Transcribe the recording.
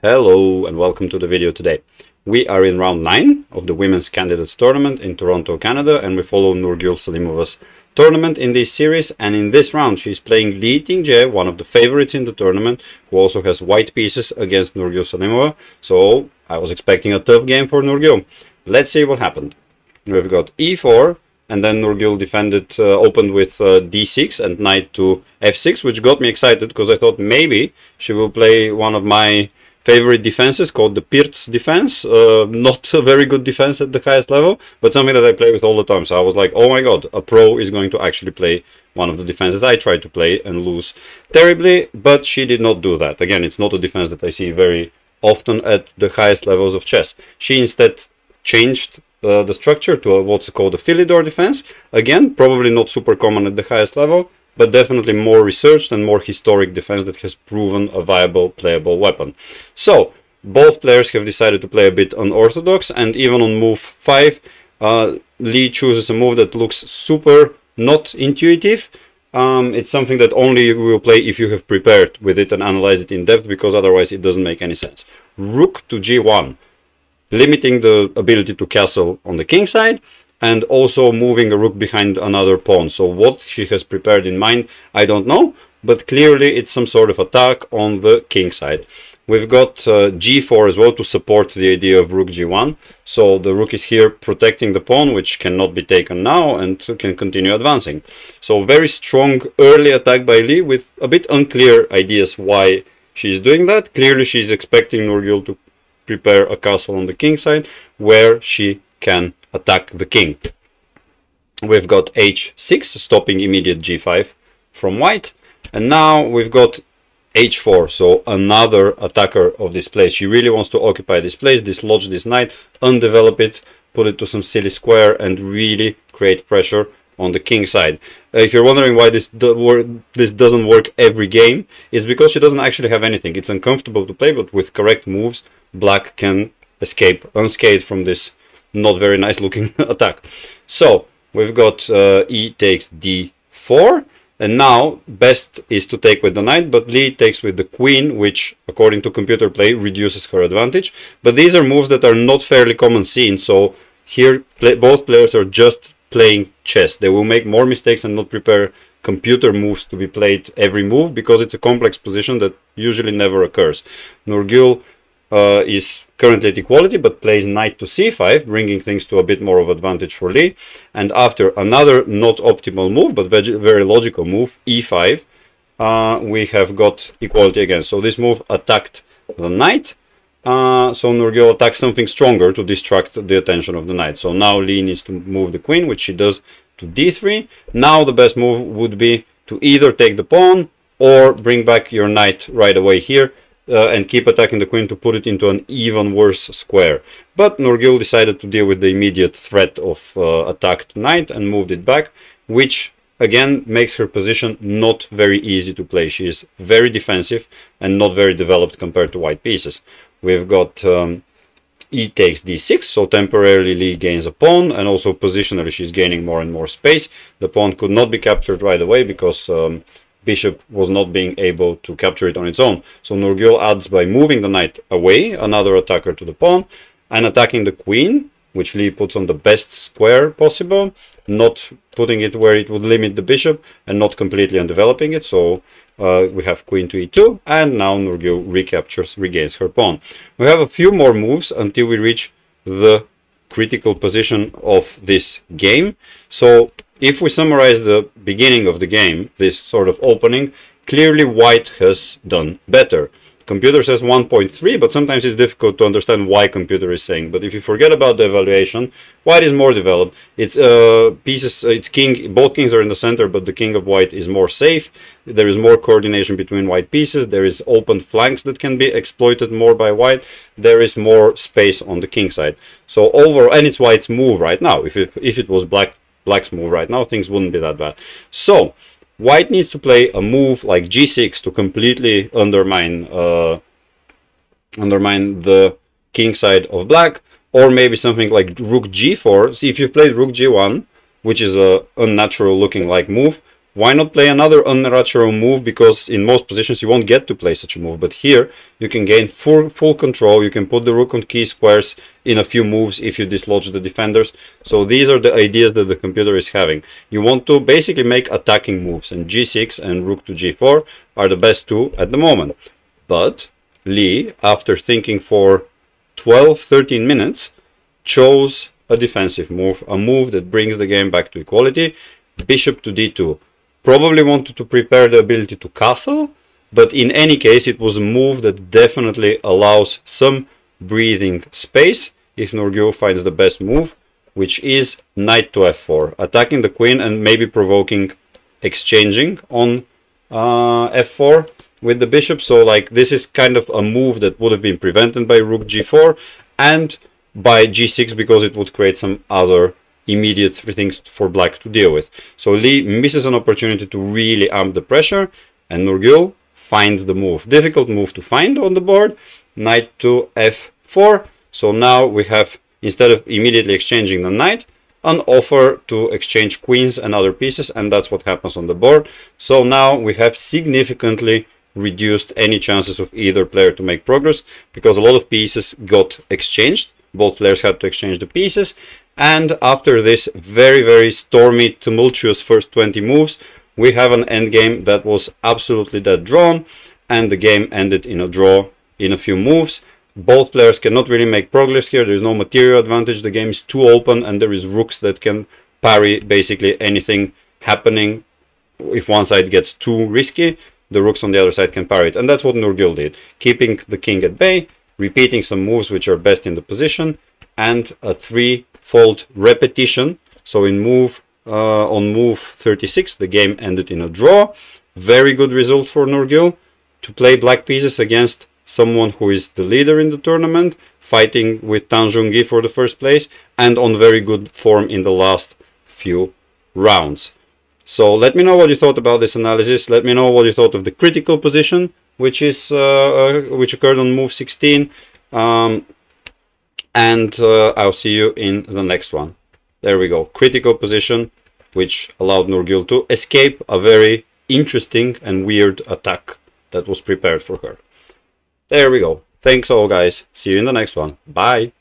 Hello and welcome to the video today. We are in round 9 of the Women's Candidates Tournament in Toronto, Canada, and we follow Nurgül Salimova's tournament in this series. And in this round she's playing Tingjie, one of the favorites in the tournament, who also has white pieces against Nurgül Salimova. So I was expecting a tough game for Nurgül. Let's see what happened. We've got e4, and then Nurgül defended, opened with d6 and knight to f6, which got me excited because I thought maybe she will play one of my favorite defenses called the Pirc defense. Not a very good defense at the highest level, but something that I play with all the time. So I was like, oh my god, a pro is going to actually play one of the defenses I tried to play and lose terribly, but she did not do that. Again, it's not a defense that I see very often at the highest levels of chess. She instead changed the structure to what's called a Philidor defense. Again, probably not super common at the highest level, but definitely more researched and more historic defense that has proven a viable, playable weapon. So, both players have decided to play a bit unorthodox, and even on move 5, Li chooses a move that looks super not intuitive. It's something that only you will play if you have prepared with it and analyzed it in depth, because otherwise it doesn't make any sense. Rook to g1. Limiting the ability to castle on the king side, and also moving a rook behind another pawn. So what she has prepared in mind, I don't know, but clearly it's some sort of attack on the king side. We've got g4 as well to support the idea of rook g1. So the rook is here protecting the pawn, which cannot be taken now and can continue advancing. So very strong early attack by Li with a bit unclear ideas why she's doing that. Clearly she's expecting Nurgül to prepare a castle on the king side where she can attack the king. We've got h6 stopping immediate g5 from white, and now we've got h4, so another attacker of this place. She really wants to occupy this place, dislodge this knight, undevelop it, put it to some silly square, and really create pressure on the king side. If you're wondering why this doesn't work every game, it's because she doesn't actually have anything. It's uncomfortable to play, but with correct moves black can escape unscathed from this not very nice looking attack. So we've got e takes d4, and now best is to take with the knight, but Li takes with the queen, which according to computer play reduces her advantage. But these are moves that are not fairly common seen, so here both players are just playing chess. They will make more mistakes and not prepare computer moves to be played every move, because it's a complex position that usually never occurs. Nurgül is currently at equality, but plays knight to c5, bringing things to a bit more of advantage for Li. And after another not optimal move, but very logical move, e5, we have got equality again. So this move attacked the knight. So Nurgül attacks something stronger to distract the attention of the knight. So now Li needs to move the queen, which she does, to d3. Now the best move would be to either take the pawn or bring back your knight right away here, and keep attacking the queen to put it into an even worse square. But Nurgül decided to deal with the immediate threat of attacked knight and moved it back, which again makes her position not very easy to play. She is very defensive and not very developed compared to white pieces. We've got e takes d6, so temporarily Li gains a pawn, and also positionally she's gaining more and more space. The pawn could not be captured right away because bishop was not being able to capture it on its own. So Nurgül adds by moving the knight away, another attacker to the pawn, and attacking the queen, which Li puts on the best square possible, not putting it where it would limit the bishop and not completely undeveloping it. So we have queen to e2, and now Nurgül regains her pawn. We have a few more moves until we reach the critical position of this game. So if we summarize the beginning of the game, this sort of opening, clearly white has done better. Computer says 1.3, but sometimes it's difficult to understand why computer is saying. But if you forget about the evaluation, white is more developed. It's it's king, both kings are in the center, but the king of white is more safe. There is more coordination between white pieces. There is open flanks that can be exploited more by white. There is more space on the king side. So overall, and it's white's move right now. If it was black's move right now, things wouldn't be that bad. So white needs to play a move like g6 to completely undermine the king side of black, or maybe something like rook g4. See, if you've played rook g1, which is a unnatural looking like move, why not play another unnatural move, because in most positions you won't get to play such a move, but here you can gain full control. You can put the rook on key squares in a few moves if you dislodge the defenders. So these are the ideas that the computer is having. You want to basically make attacking moves, and g6 and rook to g4 are the best two at the moment. But Lee, after thinking for 12-13 minutes, chose a defensive move, a move that brings the game back to equality. Bishop to d2. Probably wanted to prepare the ability to castle, but in any case it was a move that definitely allows some breathing space if Nurgul finds the best move, which is knight to f4, attacking the queen and maybe provoking exchanging on f4 with the bishop. So like this is kind of a move that would have been prevented by rook g4 and by g6, because it would create some other immediate things for black to deal with. So Lee misses an opportunity to really amp the pressure, and Nurgul finds the move. Difficult move to find on the board, knight to f4. So now we have, instead of immediately exchanging the knight, an offer to exchange queens and other pieces, and that's what happens on the board. So now we have significantly reduced any chances of either player to make progress, because a lot of pieces got exchanged. Both players had to exchange the pieces, and after this very stormy, tumultuous first 20 moves, we have an endgame that was absolutely dead drawn, and the game ended in a draw in a few moves. Both players cannot really make progress here. There is no material advantage. The game is too open, and there is rooks that can parry basically anything happening. If one side gets too risky, the rooks on the other side can parry it, and that's what Nurgul did, keeping the king at bay, repeating some moves which are best in the position, and a threefold repetition. So in on move 36, the game ended in a draw. Very good result for Nurgul to play black pieces against someone who is the leader in the tournament, fighting with Tingjie for the first place, and on very good form in the last few rounds. So let me know what you thought about this analysis. Let me know what you thought of the critical position, which occurred on move 16. And I'll see you in the next one. There we go. Critical position, which allowed Nurgul to escape a very interesting and weird attack that was prepared for her. There we go. Thanks all, guys. See you in the next one. Bye.